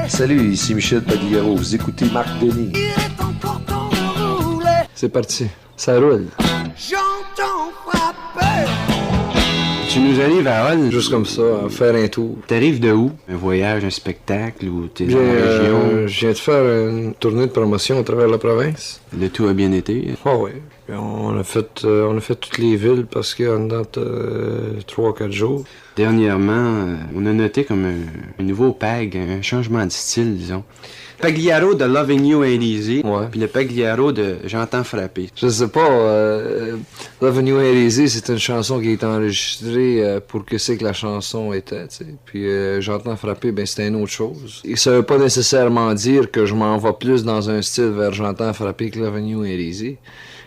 Salut, ici Michel Pagliaro. Vous écoutez Marc Denis. C'est parti, ça roule. J'entends frapper. Tu nous arrives à Hall, Juste comme ça, faire un tour. t'arrives de où? Un voyage, un spectacle ou t'es dans la région? Je viens de faire une tournée de promotion à travers la province. Le tout a bien été. Ah oui. On a fait toutes les villes parce qu'on date 3-4 jours. Dernièrement, on a noté comme un nouveau PAG, un changement de style, disons. Pagliaro de Loving You Ain't Easy, Ouais. puis le Pagliaro de J'entends frapper. Je sais pas, L'avenue Élysée, c'est une chanson qui a été enregistrée pour que c'est que la chanson était, tu sais. Puis J'entends frapper, ben c'était une autre chose. Et ça veut pas nécessairement dire que je m'en vais plus dans un style vers J'entends frapper que L'avenue Élysée.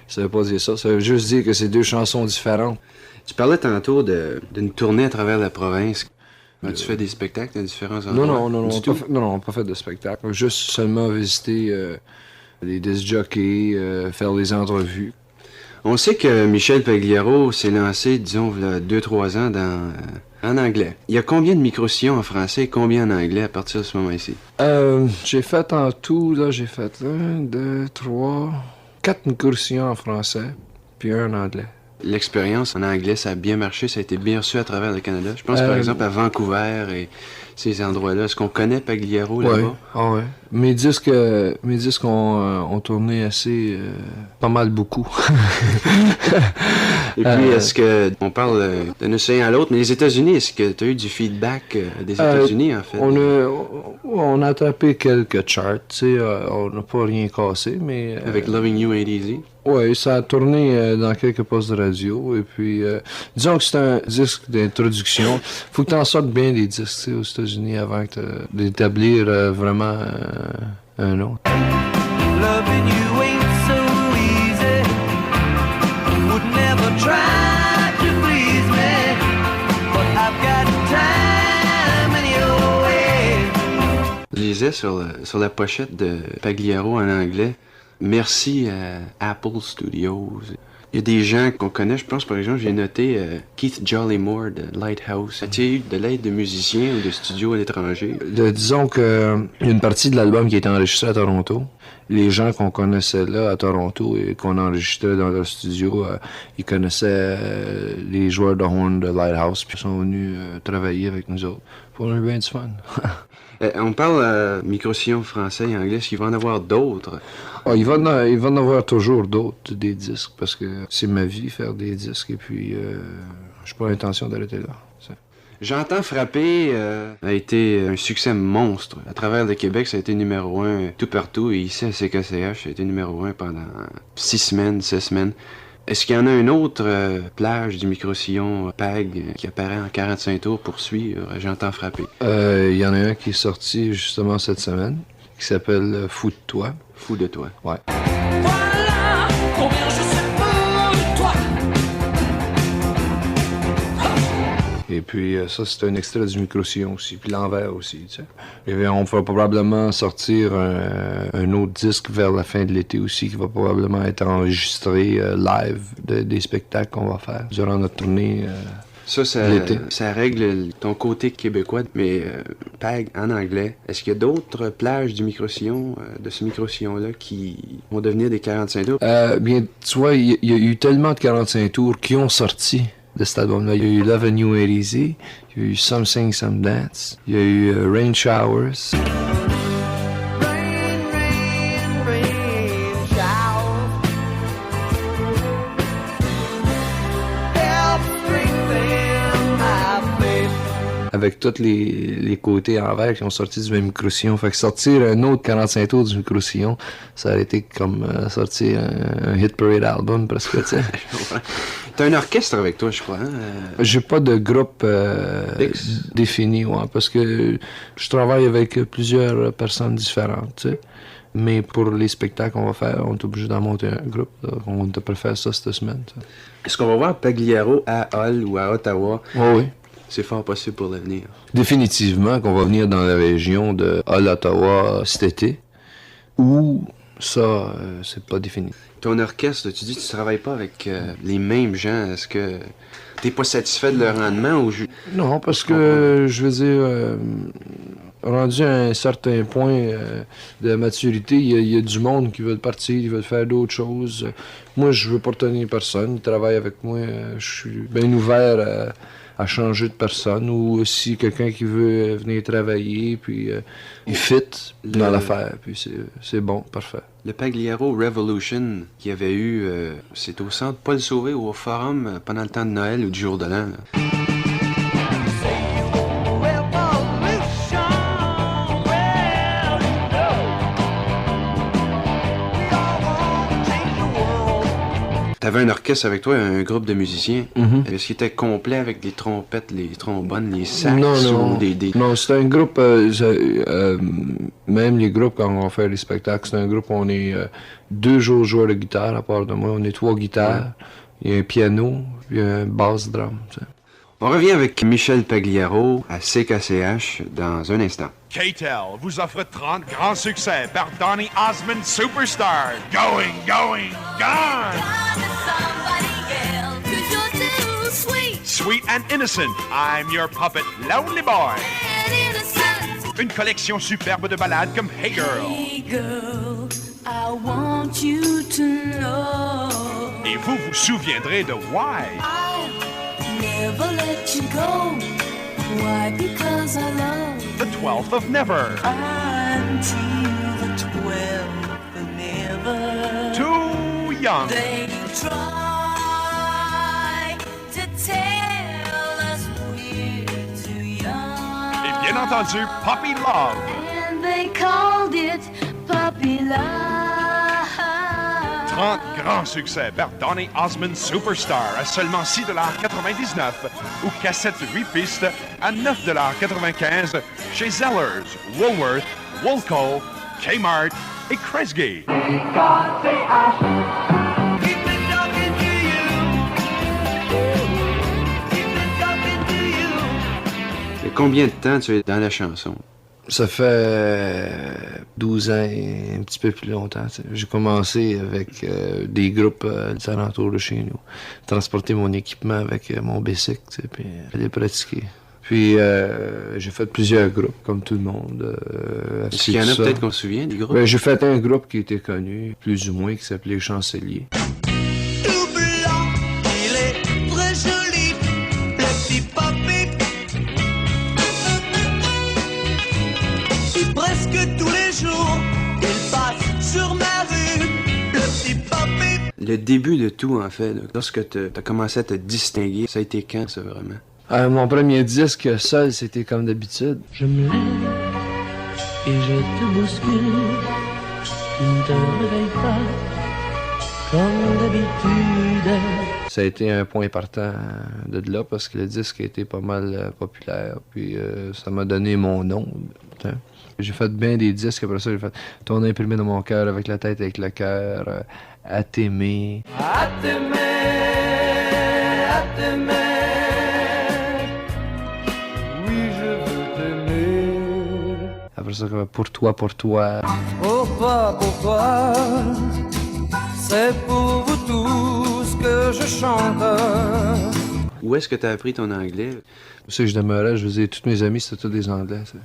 Ça veut pas dire ça, ça veut juste dire que c'est deux chansons différentes. Tu parlais tantôt d'une tournée à travers la province. As-tu fait des spectacles à différents endroits? Non, Du tout? on n'a pas fait de spectacle. Juste seulement visiter les disc jockeys, faire des entrevues. On sait que Michel Pagliaro s'est lancé, disons, il y a 2-3 ans en anglais. Il y a combien de micro-sillons en français et combien en anglais à partir de ce moment-ci? J'ai fait en tout, là, j'ai fait 1, 2, 3, 4 incursions en français, puis un en anglais. L'expérience en anglais, ça a bien marché, ça a été bien reçu à travers le Canada. Je pense par exemple à Vancouver et ces endroits-là. Est-ce qu'on connaît Pagliaro là-bas? Ouais, ah ouais. Mes disques ont tourné assez, pas mal beaucoup. Et puis, est-ce que, on parle d'un océan à l'autre, mais les États-Unis, est-ce que tu as eu du feedback des États-Unis, en fait? On a attrapé quelques charts, tu sais, on n'a pas rien cassé, mais... Avec Loving You Ain't Easy? Oui, ça a tourné dans quelques postes de radio, et puis, disons que c'est un disque d'introduction. Faut que tu en sortes bien des disques, tu sais, aux États-Unis avant d'établir vraiment un autre. Loving you ain't so easy. Would never try to please me, but I've got time anyway. Je lisais sur la pochette de Pagliaro en anglais, merci à Apple Studios. Il y a des gens qu'on connaît, je pense par exemple, j'ai noté Keith Jollymore de Lighthouse. As-tu eu de l'aide de musiciens ou de studios à l'étranger? Disons que y a une partie de l'album qui a été enregistrée à Toronto. Les gens qu'on connaissait là à Toronto et qu'on enregistrait dans leur studio, ils connaissaient les joueurs de horn de Lighthouse, puis ils sont venus travailler avec nous autres. Pour un bien du fun. On parle micro-sillon français et anglais, est-ce qu'il va en avoir d'autres? Il va en avoir toujours d'autres, des disques, parce que c'est ma vie, faire des disques, et puis j'ai pas l'intention d'arrêter là. J'entends frapper a été un succès monstre. À travers le Québec, ça a été numéro 1 tout partout, et ici à CKCH, ça a été numéro 1 pendant 6 semaines, 7 semaines. Est-ce qu'il y en a une autre plage du micro-sillon PAG qui apparaît en 45 tours pour suivre J'entends frapper? Il y en a un qui est sorti justement cette semaine, qui s'appelle Fou de toi. Fou de toi. Ouais. Voilà combien je suis fou de toi. Et puis ça, c'est un extrait du micro-sillon aussi, puis l'envers aussi, tu sais. Et bien, on va probablement sortir un autre disque vers la fin de l'été aussi, qui va probablement être enregistré live des spectacles qu'on va faire durant notre tournée. Ça règle ton côté québécois, mais PAG en anglais. Est-ce qu'il y a d'autres plages du micro-sillon, de ce micro-sillon-là, qui vont devenir des 45 tours? Bien, tu vois, il y a eu tellement de 45 tours qui ont sorti de cet album-là. Il y a eu L'Avenue Élysée, il y a eu Some Sing, Some Dance, il y a eu Rain Showers. Rain, rain, rain, showers. Help strengthen my faith. Avec tous les côtés envers qui ont sorti du même micro-sillon. Fait que sortir un autre 45 tours du micro-sillon, ça aurait été comme sortir un hit parade album presque, tu sais. T'as un orchestre avec toi, je crois, hein? J'ai pas de groupe défini, ouais, parce que je travaille avec plusieurs personnes différentes, tu sais. Mais pour les spectacles qu'on va faire, on est obligé d'en monter un groupe. Là. On devrait faire ça cette semaine. Ça. Est-ce qu'on va voir Pagliaro à Hull ou à Ottawa? Oui. C'est fort possible pour l'avenir. Définitivement qu'on va venir dans la région de Hull-Ottawa cet été. Ou ça, c'est pas défini. Ton orchestre, tu dis que tu travailles pas avec les mêmes gens. Est-ce que t'es pas satisfait de leur rendement ou Non, parce que, je veux dire, rendu à un certain point de maturité, il y a du monde qui veut partir, ils veulent faire d'autres choses. Moi, je veux pas retenir personne. Ils travaillent avec moi. Je suis bien ouvert à changer de personne. Ou si quelqu'un qui veut venir travailler, puis il fit dans l'affaire. Puis c'est bon, parfait. Le Pagliaro Revolution qu'il y avait eu, c'est au centre Paul Sauvé ou au Forum pendant le temps de Noël ou du jour de l'an. Là. T'avais un orchestre avec toi, un groupe de musiciens. Mm-hmm. Est-ce qu'il était complet avec les trompettes, les trombones, les sax? Non. Ou des... Non, c'est un groupe, même les groupes, quand on va faire les spectacles, c'est un groupe où on est 2 joueurs de guitare à part de moi. On est 3 guitares, il y a un piano, puis un bass drum. T'sais. On revient avec Michel Pagliaro à CKCH dans un instant. KTEL vous offre 30 grands succès par Donny Osmond Superstar. Going, going, gone! Sweet and innocent, I'm your puppet, Lonely Boy. Une collection superbe de ballades comme Hey Girl. Hey girl, I want you to know. Et vous vous souviendrez de Why. I'll never let you go. Why? Because I love The 12th of Never. until the 12th of never. Too Young. They try to tell us we're too young. Et bien entendu, Puppy Love. And they called it puppy love. 30 grands succès par Donny Osmond Superstar à seulement 6,99$ ou cassette 8 pistes à 9,95$ chez Zellers, Woolworth, Woolco, Kmart et Kresge. Et combien de temps tu es dans la chanson? Ça fait 12 ans et un petit peu plus longtemps. T'sais. J'ai commencé avec des groupes aux alentours de chez nous. Transporter mon équipement avec mon bicycle, puis aller pratiquer. Puis j'ai fait plusieurs groupes, comme tout le monde. Est-ce qu'il y en a peut-être qu'on se souvient du groupe? Ben, j'ai fait un groupe qui était connu, plus ou moins, qui s'appelait Chancelier. Tout blanc, il est très joli, le petit papy. Et presque tous les jours, il passe sur ma rue, le petit papy. Le début de tout, en fait, là, lorsque tu as commencé à te distinguer, ça a été quand, ça, vraiment? Mon premier disque seul, c'était comme d'habitude. Je me lève et je te bouscule. Tu ne te réveilles pas comme d'habitude. Ça a été un point partant de là parce que le disque a été pas mal populaire. Puis ça m'a donné mon nom. Hein. J'ai fait bien des disques. Après ça, j'ai fait Ton imprimé dans mon cœur avec la tête, avec le cœur. À t'aimer. À t'aimer, à t'aimer. Oui, je veux t'aimer. Après ça, pour toi. Pour toi, c'est pour vous tous que je chante. Où est-ce que tu as appris ton anglais? Tu sais, je demeurais, je faisais, tous mes amis, c'était tous des Anglais. Ça.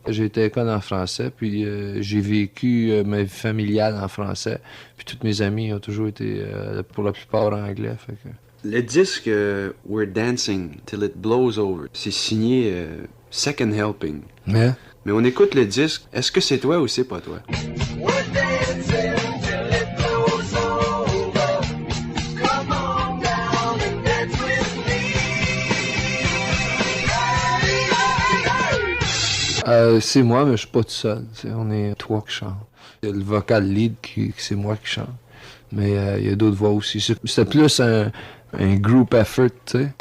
J'ai été à l'école en français, puis j'ai vécu ma vie familiale en français. Puis tous mes amis ont toujours été, pour la plupart, anglais. Fait que... Le disque We're Dancing Till It Blows Over, c'est signé Second Helping. Mais... Mais on écoute le disque. Est-ce que c'est toi ou c'est pas toi? C'est moi, mais je suis pas tout seul. On est 3 qui chantent. Il y a le vocal lead qui c'est moi qui chante. Mais il y a d'autres voix aussi. C'était plus un group effort, tu sais.